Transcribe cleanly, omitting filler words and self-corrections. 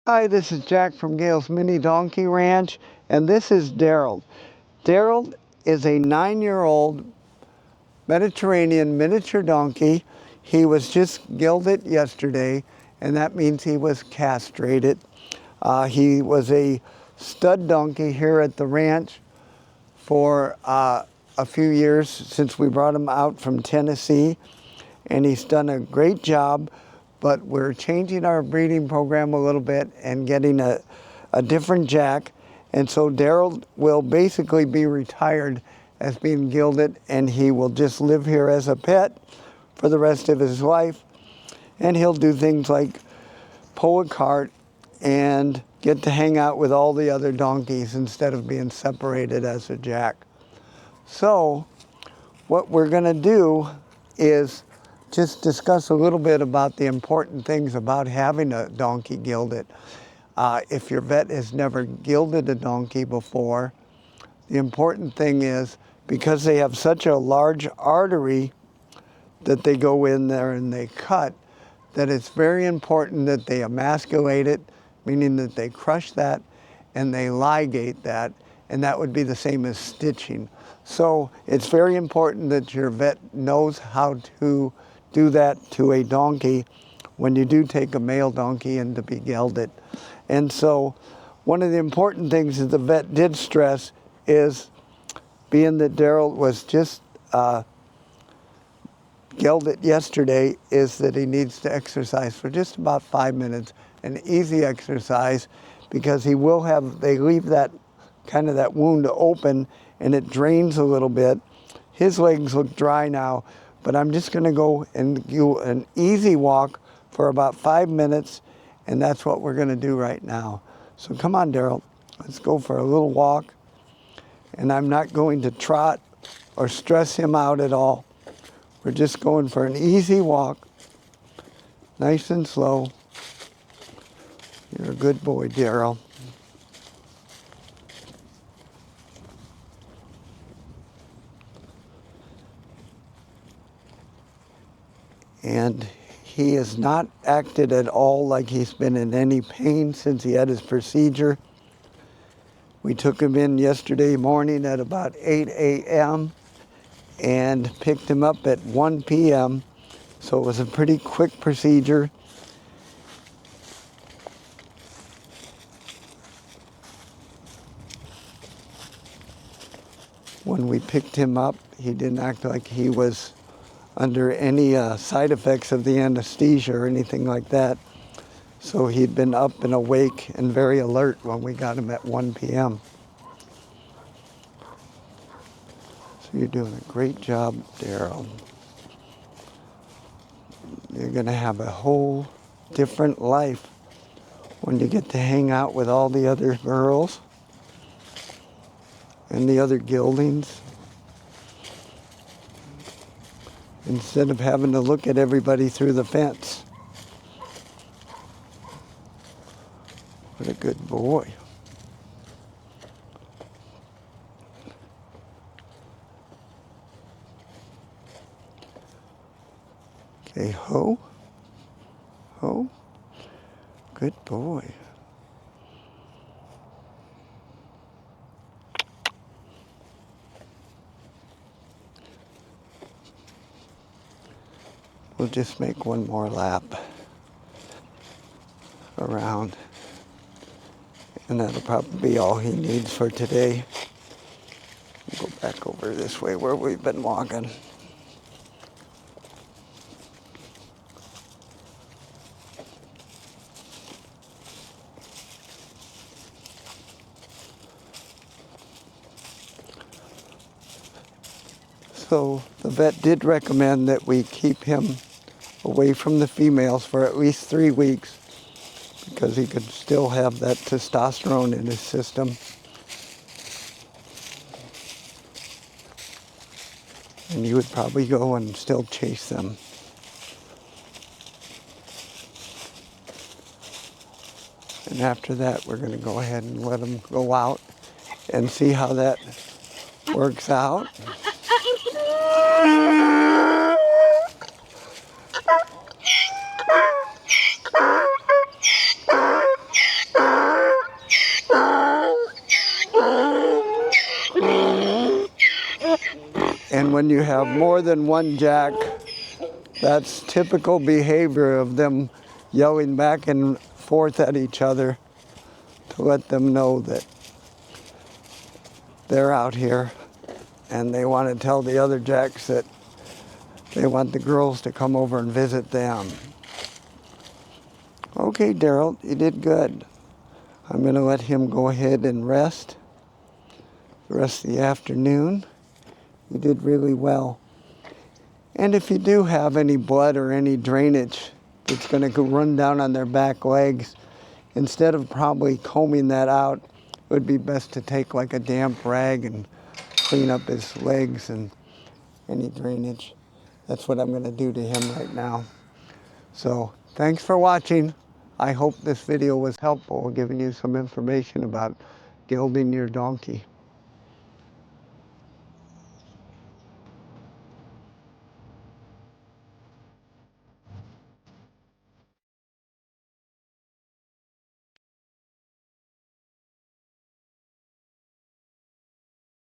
Hi, this is Jack from Gale's Mini Donkey Ranch, and this is Darrell. Darrell is a 9-year-old Mediterranean miniature donkey. He was just gelded yesterday, and that means he was castrated. He was a stud donkey here at the ranch for a few years since we brought him out from Tennessee, and he's done a great job. But we're changing our breeding program a little bit and getting a different jack. And so Darrell will basically be retired as being gelded, and he will just live here as a pet for the rest of his life. And he'll do things like pull a cart and get to hang out with all the other donkeys instead of being separated as a jack. So what we're going to do is just discuss a little bit about the important things about having a donkey gelded. If your vet has never gelded a donkey before, the important thing is because they have such a large artery that they go in there and they cut, that it's very important that they emasculate it, meaning that they crush that and they ligate that, and that would be the same as stitching. So it's very important that your vet knows how to do that to a donkey when you do take a male donkey in to be gelded. And so one of the important things that the vet did stress is, being that Darrell was just gelded yesterday, is that he needs to exercise for just about 5 minutes, an easy exercise, because he will have, they leave that kind of that wound open and it drains a little bit. His legs look dry now, but I'm just going to go and do an easy walk for about 5 minutes, and that's what we're going to do right now. So come on, Darrell, let's go for a little walk. And I'm not going to trot or stress him out at all. We're just going for an easy walk, nice and slow. You're a good boy, Darrell. And he has not acted at all like he's been in any pain since he had his procedure. We took him in yesterday morning at about 8 a.m. and picked him up at 1 p.m. So it was a pretty quick procedure. When we picked him up, he didn't act like he was under any side effects of the anesthesia or anything like that. So he'd been up and awake and very alert when we got him at 1 p.m. So you're doing a great job, Darrell. You're going to have a whole different life when you get to hang out with all the other girls and the other geldings, instead of having to look at everybody through the fence. What a good boy. Okay, ho. Ho. Good boy. We'll just make one more lap around, and that'll probably be all he needs for today. We'll go back over this way where we've been walking. So the vet did recommend that we keep him away from the females for at least 3 weeks, because he could still have that testosterone in his system. And you would probably go and still chase them. And after that, we're going to go ahead and let him go out and see how that works out. And when you have more than one jack, that's typical behavior of them yelling back and forth at each other to let them know that they're out here, and they want to tell the other jacks that they want the girls to come over and visit them. Okay, Darrell, you did good. I'm going to let him go ahead and rest the rest of the afternoon. You did really well. And if you do have any blood or any drainage that's going to go run down on their back legs, instead of probably combing that out, it would be best to take like a damp rag and clean up his legs and any drainage. That's what I'm going to do to him right now. So thanks for watching. I hope this video was helpful, giving you some information about gelding your donkey.